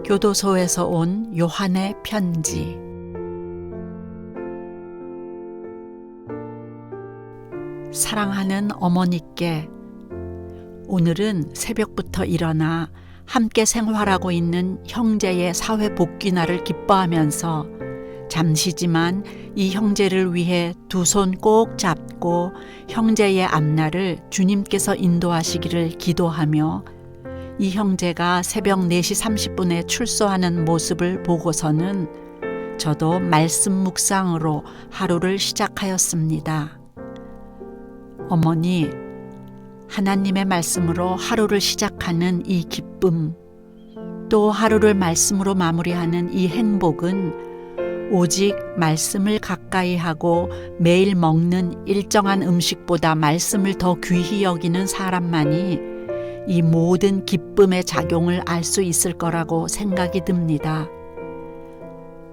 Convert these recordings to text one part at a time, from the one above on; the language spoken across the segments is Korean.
교도소에서 온 요한의 편지. 사랑하는 어머니께, 오늘은 새벽부터 일어나 함께 생활하고 있는 형제의 사회 복귀날을 기뻐하면서 잠시지만 이 형제를 위해 두 손 꼭 잡고 형제의 앞날을 주님께서 인도하시기를 기도하며, 이 형제가 새벽 4시 30분에 출소하는 모습을 보고서는 저도 말씀 묵상으로 하루를 시작하였습니다. 어머니, 하나님의 말씀으로 하루를 시작하는 이 기쁨, 또 하루를 말씀으로 마무리하는 이 행복은 오직 말씀을 가까이 하고 매일 먹는 일정한 음식보다 말씀을 더 귀히 여기는 사람만이 이 모든 기쁨의 작용을 알 수 있을 거라고 생각이 듭니다.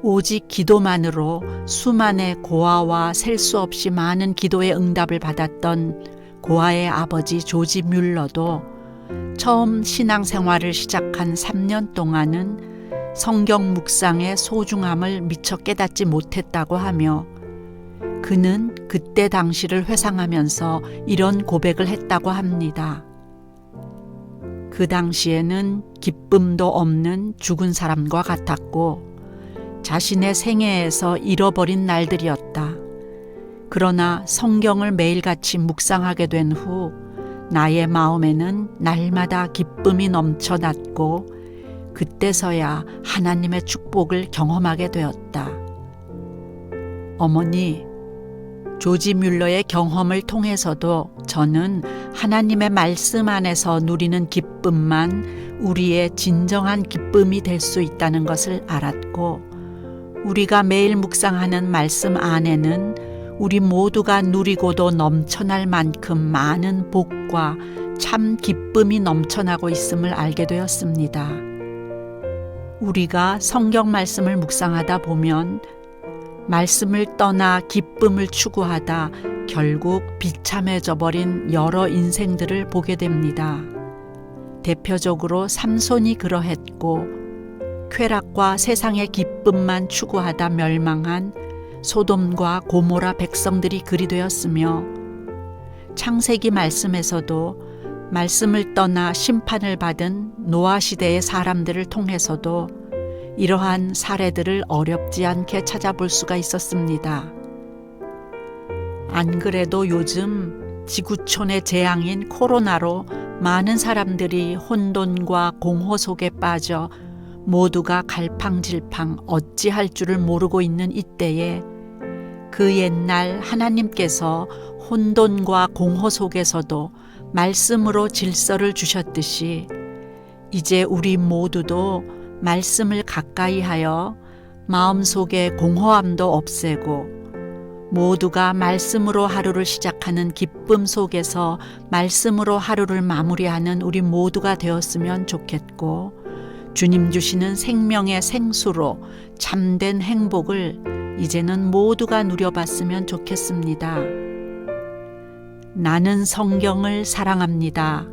오직 기도만으로 수만의 고아와 셀 수 없이 많은 기도의 응답을 받았던 고아의 아버지 조지 뮬러도 처음 신앙생활을 시작한 3년 동안은 성경 묵상의 소중함을 미처 깨닫지 못했다고 하며, 그는 그때 당시를 회상하면서 이런 고백을 했다고 합니다. 그 당시에는 기쁨도 없는 죽은 사람과 같았고 자신의 생애에서 잃어버린 날들이었다. 그러나 성경을 매일같이 묵상하게 된 후 나의 마음에는 날마다 기쁨이 넘쳐났고 그때서야 하나님의 축복을 경험하게 되었다. 어머니, 조지 뮬러의 경험을 통해서도 저는 하나님의 말씀 안에서 누리는 기쁨만 우리의 진정한 기쁨이 될 수 있다는 것을 알았고, 우리가 매일 묵상하는 말씀 안에는 우리 모두가 누리고도 넘쳐날 만큼 많은 복과 참 기쁨이 넘쳐나고 있음을 알게 되었습니다. 우리가 성경 말씀을 묵상하다 보면 말씀을 떠나 기쁨을 추구하다 결국 비참해져 버린 여러 인생들을 보게 됩니다. 대표적으로 삼손이 그러했고, 쾌락과 세상의 기쁨만 추구하다 멸망한 소돔과 고모라 백성들이 그리 되었으며, 창세기 말씀에서도 말씀을 떠나 심판을 받은 노아 시대의 사람들을 통해서도 이러한 사례들을 어렵지 않게 찾아볼 수가 있었습니다. 안 그래도 요즘 지구촌의 재앙인 코로나로 많은 사람들이 혼돈과 공허 속에 빠져 모두가 갈팡질팡 어찌할 줄을 모르고 있는 이때에 그 옛날 하나님께서 혼돈과 공허 속에서도 말씀으로 질서를 주셨듯이 이제 우리 모두도 말씀을 가까이 하여 마음속의 공허함도 없애고 모두가 말씀으로 하루를 시작하는 기쁨 속에서 말씀으로 하루를 마무리하는 우리 모두가 되었으면 좋겠고, 주님 주시는 생명의 생수로 참된 행복을 이제는 모두가 누려봤으면 좋겠습니다. 나는 성경을 사랑합니다.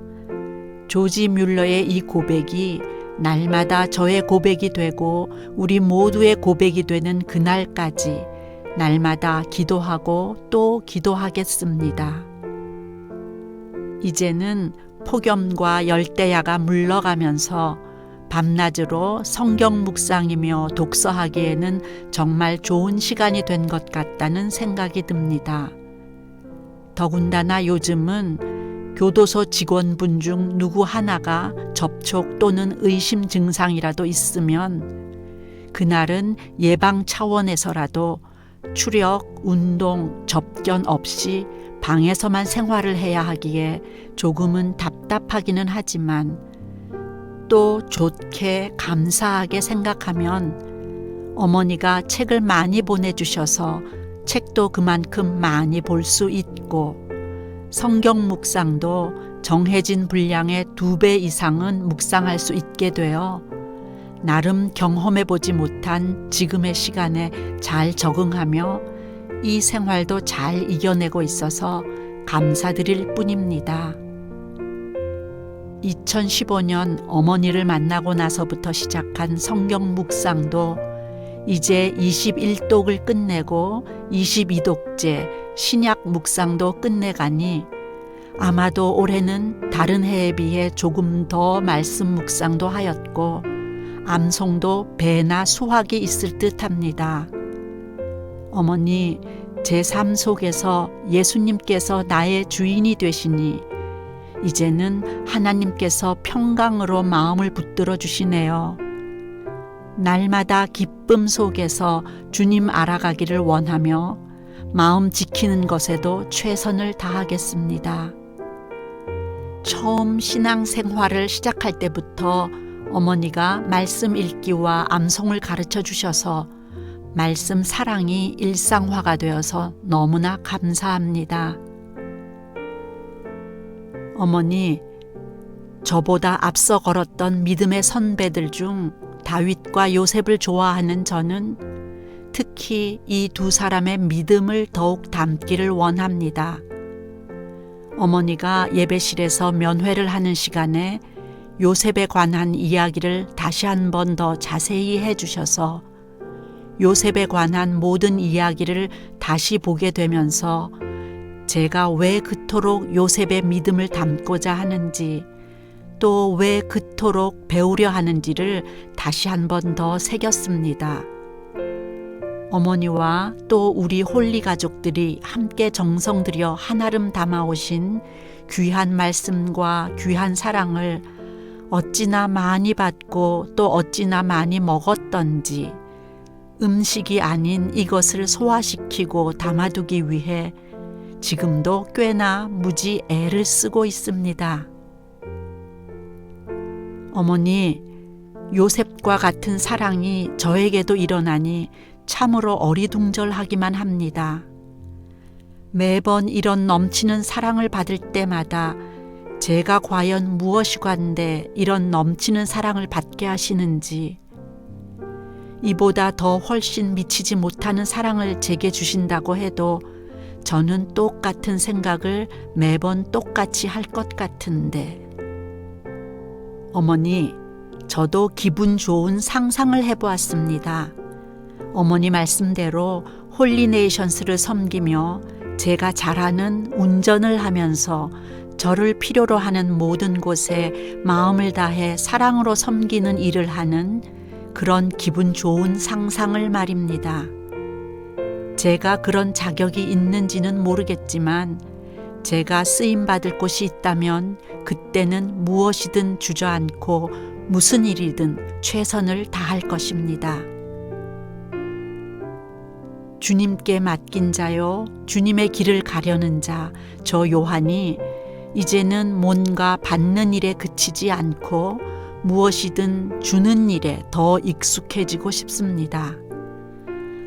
조지 뮬러의 이 고백이 날마다 저의 고백이 되고 우리 모두의 고백이 되는 그날까지 날마다 기도하고 또 기도하겠습니다. 이제는 폭염과 열대야가 물러가면서 밤낮으로 성경 묵상이며 독서하기에는 정말 좋은 시간이 된 것 같다는 생각이 듭니다. 더군다나 요즘은 교도소 직원분 중 누구 하나가 접촉 또는 의심 증상이라도 있으면 그날은 예방 차원에서라도 추력, 운동, 접견 없이 방에서만 생활을 해야 하기에 조금은 답답하기는 하지만 또 좋게 감사하게 생각하면 어머니가 책을 많이 보내주셔서 책도 그만큼 많이 볼 수 있고 성경 묵상도 정해진 분량의 2배 이상은 묵상할 수 있게 되어 나름 경험해보지 못한 지금의 시간에 잘 적응하며 이 생활도 잘 이겨내고 있어서 감사드릴 뿐입니다. 2015년 어머니를 만나고 나서부터 시작한 성경 묵상도 이제 21독을 끝내고 22독째 신약 묵상도 끝내가니 아마도 올해는 다른 해에 비해 조금 더 말씀 묵상도 하였고 암송도 배나 수확이 있을 듯합니다. 어머니, 제 삶 속에서 예수님께서 나의 주인이 되시니 이제는 하나님께서 평강으로 마음을 붙들어 주시네요. 날마다 기쁨 속에서 주님 알아가기를 원하며 마음 지키는 것에도 최선을 다하겠습니다. 처음 신앙생활을 시작할 때부터 어머니가 말씀 읽기와 암송을 가르쳐 주셔서 말씀 사랑이 일상화가 되어서 너무나 감사합니다. 어머니, 저보다 앞서 걸었던 믿음의 선배들 중 다윗과 요셉을 좋아하는 저는 특히 이 두 사람의 믿음을 더욱 담기를 원합니다. 어머니가 예배실에서 면회를 하는 시간에 요셉에 관한 이야기를 다시 한 번 더 자세히 해주셔서 요셉에 관한 모든 이야기를 다시 보게 되면서 제가 왜 그토록 요셉의 믿음을 담고자 하는지 또 왜 그토록 배우려 하는지를 다시 한 번 더 새겼습니다. 어머니와 또 우리 홀리 가족들이 함께 정성 들여 한아름 담아오신 귀한 말씀과 귀한 사랑을 어찌나 많이 받고 또 어찌나 많이 먹었던지 음식이 아닌 이것을 소화시키고 담아두기 위해 지금도 꽤나 무지 애를 쓰고 있습니다. 어머니, 요셉과 같은 사랑이 저에게도 일어나니 참으로 어리둥절하기만 합니다. 매번 이런 넘치는 사랑을 받을 때마다 제가 과연 무엇이관데 이런 넘치는 사랑을 받게 하시는지, 이보다 더 훨씬 미치지 못하는 사랑을 제게 주신다고 해도 저는 똑같은 생각을 매번 똑같이 할 것 같은데. 어머니, 저도 기분 좋은 상상을 해보았습니다. 어머니 말씀대로 홀리네이션스를 섬기며 제가 잘하는 운전을 하면서 저를 필요로 하는 모든 곳에 마음을 다해 사랑으로 섬기는 일을 하는 그런 기분 좋은 상상을 말입니다. 제가 그런 자격이 있는지는 모르겠지만 제가 쓰임받을 곳이 있다면 그때는 무엇이든 주저앉고 무슨 일이든 최선을 다할 것입니다. 주님께 맡긴 자요, 주님의 길을 가려는 자, 저 요한이 이제는 뭔가 받는 일에 그치지 않고 무엇이든 주는 일에 더 익숙해지고 싶습니다.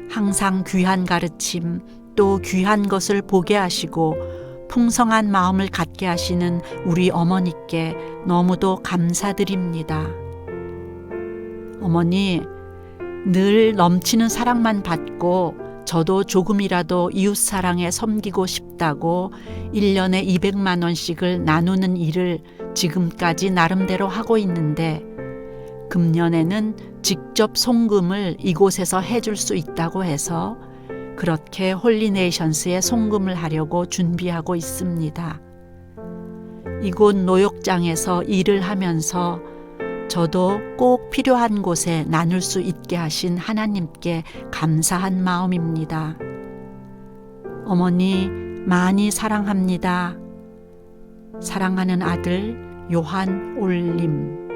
항상 귀한 가르침, 또 귀한 것을 보게 하시고 풍성한 마음을 갖게 하시는 우리 어머니께 너무도 감사드립니다. 어머니, 늘 넘치는 사랑만 받고 저도 조금이라도 이웃사랑에 섬기고 싶다고 1년에 200만 원씩을 나누는 일을 지금까지 나름대로 하고 있는데 금년에는 직접 송금을 이곳에서 해줄 수 있다고 해서 그렇게 홀리네이션스에 송금을 하려고 준비하고 있습니다. 이곳 노역장에서 일을 하면서 저도 꼭 필요한 곳에 나눌 수 있게 하신 하나님께 감사한 마음입니다. 어머니 많이 사랑합니다. 사랑하는 아들 요한 올림.